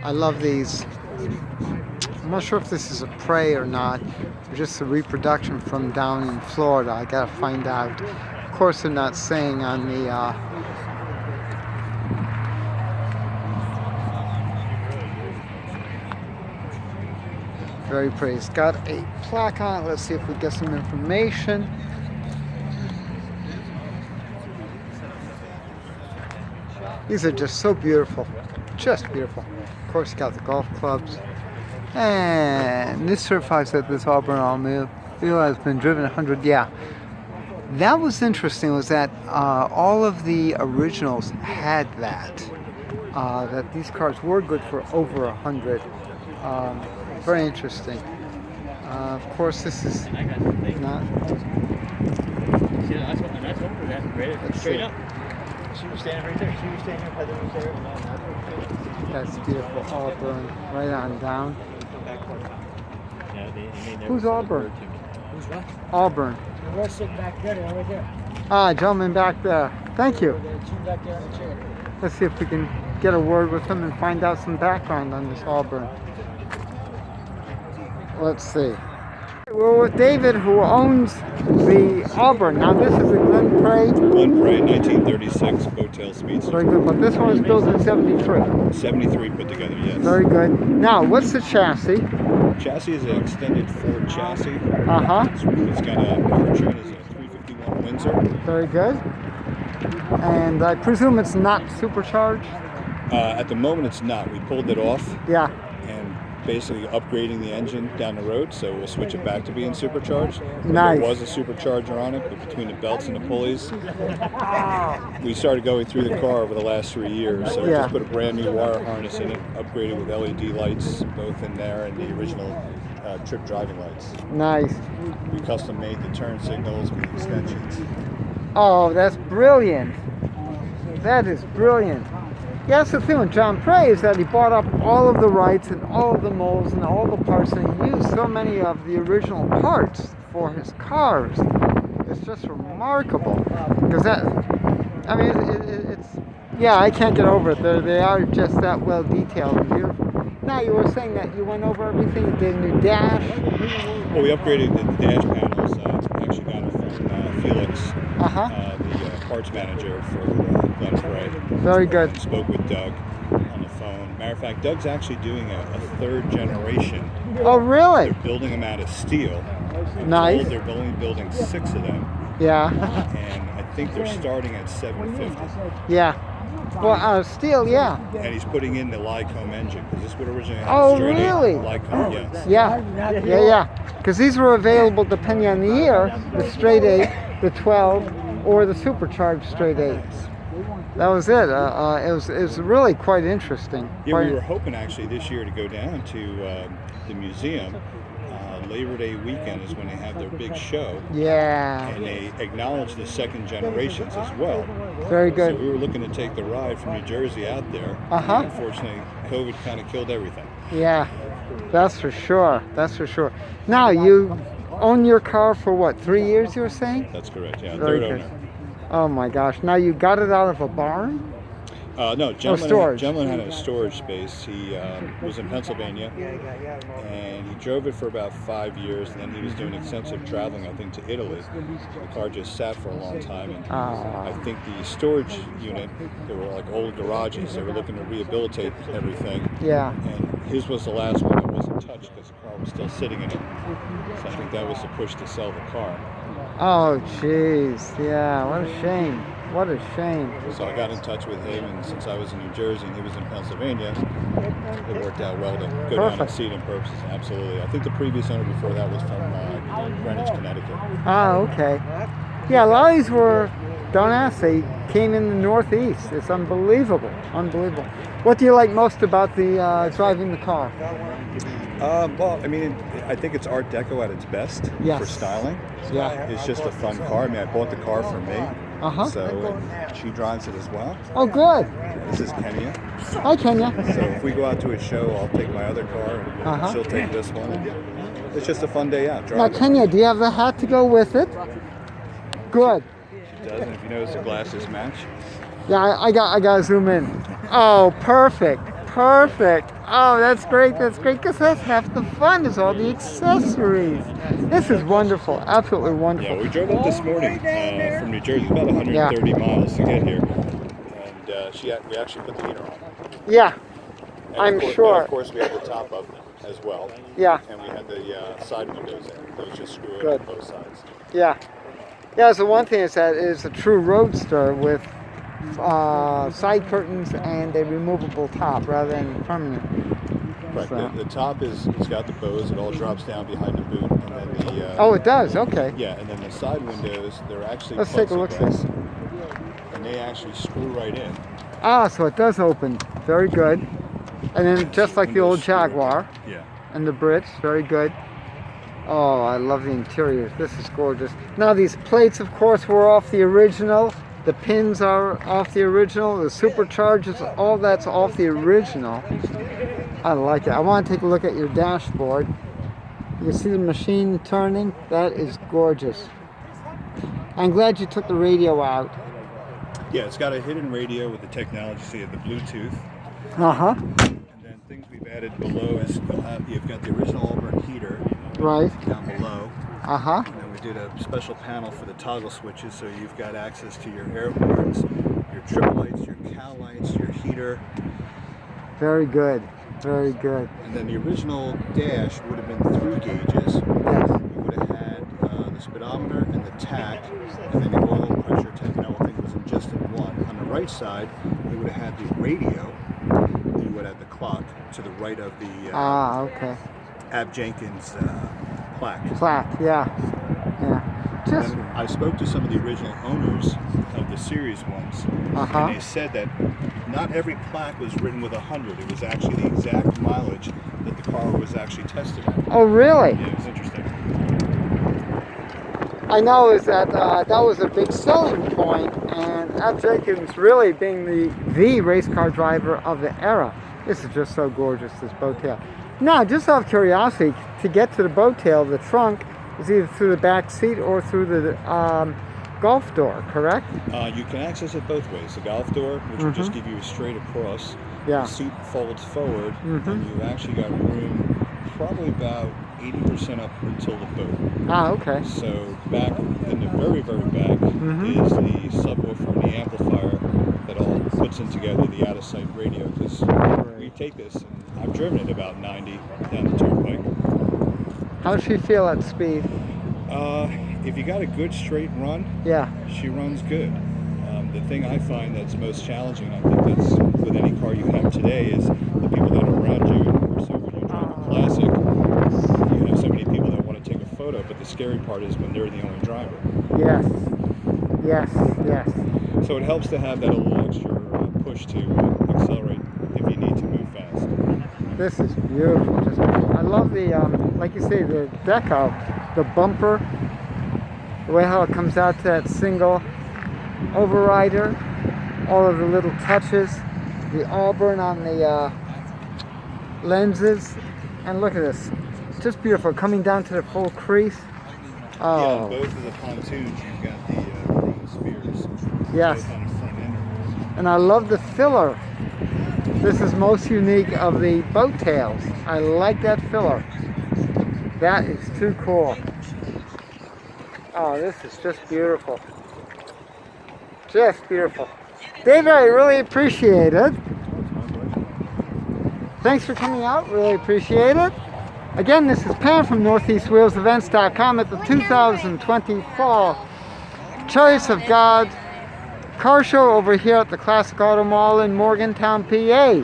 I love these. I'm not sure if this is a prey or not, or just a reproduction from down in Florida. I gotta find out. Of course, they're not saying on the. Very pretty. It's got a plaque on it. Let's see if we get some information. These are just so beautiful. Just beautiful. Of course, you got the golf clubs. And this certifies that this Auburn automobile has been driven 100. Yeah. That was interesting, was that all of the originals had that. That these cars were good for over 100. Very interesting. Of course, this is not. Let's see. She was standing right there. She was standing up. Heather was there. That's beautiful. Auburn, right on down. Who's Auburn? Who's what? Auburn. We're sitting back there, right there. Ah, gentleman back there. Thank you. There are two back there on the chair. Let's see if we can get a word with him and find out some background on this Auburn. Let's see. We're with David, who owns the Auburn. Now this is a Glen Prairie. Glen Prairie 1936 Boattail Speedster. Very good, but this one was built in 73. 73 put together, yes. Very good. Now, what's the chassis? Chassis is an extended Ford chassis. Uh-huh. It's got a powertrain is a 351 Windsor. Very good. And I presume it's not supercharged? At the moment it's not. We pulled it off. Yeah. And basically upgrading the engine down the road, so we'll switch it back to being supercharged. Nice. There was a supercharger on it, but between the belts and the pulleys, we started going through the car over the last 3 years. So we Yeah. just put a brand new wire harness in it, upgraded with LED lights, both in there and the original trip driving lights. Nice. We custom made the turn signals with extensions. Oh, that's brilliant. That is brilliant. Yeah, that's the thing with John Prey, is that he bought up all of the rights and all of the molds and all the parts, and he used so many of the original parts for his cars. It's just remarkable. Because that, I mean, it's, yeah, I can't get over it. They are just that well detailed and beautiful. Now, you were saying that you went over everything, you did a new dash. Well, we upgraded the dash panels. Actually got it from Felix, the parts manager for Glen Prairie. Very good. Spoke with Doug on the phone. Matter of fact, Doug's actually doing a third generation. Oh, really? They're building them out of steel. I'm Nice. told they're only building 6 of them, Yeah. and I think they're starting at 750. Yeah. Well, steel, yeah. And he's putting in the Lycomb engine because this would originally have Oh, a straight really? Lycomb, yes. Yeah. Because these were available depending on the year, the straight 8, the 12, or the supercharged straight 8s. That was it. It was really quite interesting. Yeah, we were hoping actually this year to go down to the museum. Labor Day weekend is when they have their big show. Yeah. And they acknowledge the second generations as well. Very good. So we were looking to take the ride from New Jersey out there. Unfortunately, COVID kind of killed everything. Yeah, that's for sure. That's for sure. Now, you own your car for what, 3 years you were saying? That's correct, yeah. Very Third good. owner. Oh my gosh. Now, you got it out of a barn? No, storage. gentleman had a storage space. He was in Pennsylvania, and he drove it for about 5 years, and then he was doing extensive traveling, I think, to Italy. The car just sat for a long time, and I think the storage unit, they were like old garages. They were looking to rehabilitate everything. Yeah. And his was the last one that wasn't touched because the car was still sitting in it. So I think that was the push to sell the car. Oh, jeez. Yeah, what a shame. What a shame. So I got in touch with him, and since I was in New Jersey and he was in Pennsylvania, it worked out well to go down and see it in purposes. Absolutely. I think the previous owner before that was from Greenwich, Connecticut. Oh, okay. Yeah, a lot of these were, don't ask, they came in the Northeast. It's unbelievable. Unbelievable. What do you like most about the driving the car? Well, I mean, I think it's Art Deco at its best for styling. Yeah. It's just a fun car. I mean, I bought the car for me. So she drives it as well. Oh, good. This is Kenya. Hi, Kenya. So if we go out to a show, I'll take my other car, and she'll take this one. It's just a fun day out. Now, Kenya, do you have the hat to go with it? Good. She does, and if you notice, the glasses match. Yeah, I got to zoom in. Oh, perfect. Perfect. Oh, that's great. That's great. Because that's half the fun is all the accessories. This is wonderful. Absolutely wonderful. Yeah, we drove up this morning from New Jersey, about 130 miles to get here, and we actually put the heater on. Yeah, And I'm and sure. of course, we had the top up as well. Yeah. And we had the side windows in. Those just screw in Good. on both sides. Yeah. Yeah, so one thing is that it is a true roadster with side curtains and a removable top rather than permanent. Right. So. The top it's got the bows. It all drops down behind the boot, and then the Oh, it does. Okay. yeah, and then the side windows, they're actually Let's take a look. plexiglass, and they actually screw right in. Ah, so it does open. Very good. And then just like the old Jaguar Yeah. and the Brits, very good. Oh, I love the interiors. This is gorgeous. Now these plates, of course, were off the original. The pins are off the original. The superchargers, all that's off the original. I like it. I want to take a look at your dashboard. You see the machine turning? That is gorgeous. I'm glad you took the radio out. Yeah, it's got a hidden radio with the technology, so you have the Bluetooth. Uh-huh. And then things we've added below is you've got the original Auburn heater Right. down below. Uh-huh. And then we did a special panel for the toggle switches, so you've got access to your air horns, your trip lights, your cow lights, your heater. Very good. Very good. And then the original dash would have been 3 gauges. Yes. You would have had the speedometer and the tach, and then the oil pressure tank and everything was in just in one. On the right side, you would have had the radio. You would have the clock to the right of the Ah, okay. Ab Jenkins plaque. Plaque, yeah. Yeah. Just, And I spoke to some of the original owners of the series ones, Uh-huh. and they said that not every plaque was written with 100. It was actually the exact mileage that the car was actually tested at. oh, really? Yeah, it was interesting. I know is that that was a big selling point, and Ab Jenkins really being the race car driver of the era. This is just so gorgeous, this boat tail. Now, just out of curiosity, to get to the boat tail, the trunk is either through the back seat or through the golf door, correct? You can access it both ways. The golf door, which will just give you a straight across. Yeah. The seat folds forward, Mhm. and you've actually got room probably about 80% up until the boat. Ah, okay. So back in the very, very back is the subwoofer and the amplifier that all puts in together the out-of-sight radio. Because we take this, and I've driven it about 90 down the turnpike. How does she feel at speed? If you got a good straight run, Yeah. she runs good. The thing I find that's most challenging, I think that's with any car you have today, is the people that are around you. And of course, when you drive a classic, you have so many people that want to take a photo, but the scary part is when they're the only driver. Yes. Yes. Yes. So it helps to have that little extra push to accelerate if you need to move fast. This is beautiful. Just beautiful. I love the, like you say, the deco, the bumper, the way how it comes out to that single overrider, all of the little touches, the Auburn on the lenses, and look at this. It's just beautiful. Coming down to the full crease. Yeah, on Oh, both of the pontoons, you've got the chrome spears. yes. Both on the front end. And I love the filler. This is most unique of the boat tails. I like that filler. That is too cool. Oh, this is just beautiful. Just beautiful. David, I really appreciate it. Thanks for coming out. Really appreciate it. Again, this is Pam from NortheastWheelsEvents.com at the 2020 Fall Chariots of God car show over here at the Classic Auto Mall in Morgantown, PA.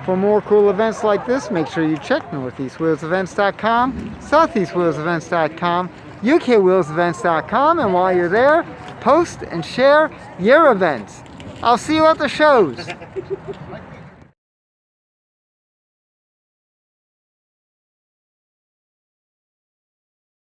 For more cool events like this, make sure you check NortheastWheelsEvents.com, SoutheastWheelsEvents.com, UKWheelsEvents.com, and while you're there, post and share your events. I'll see you at the shows.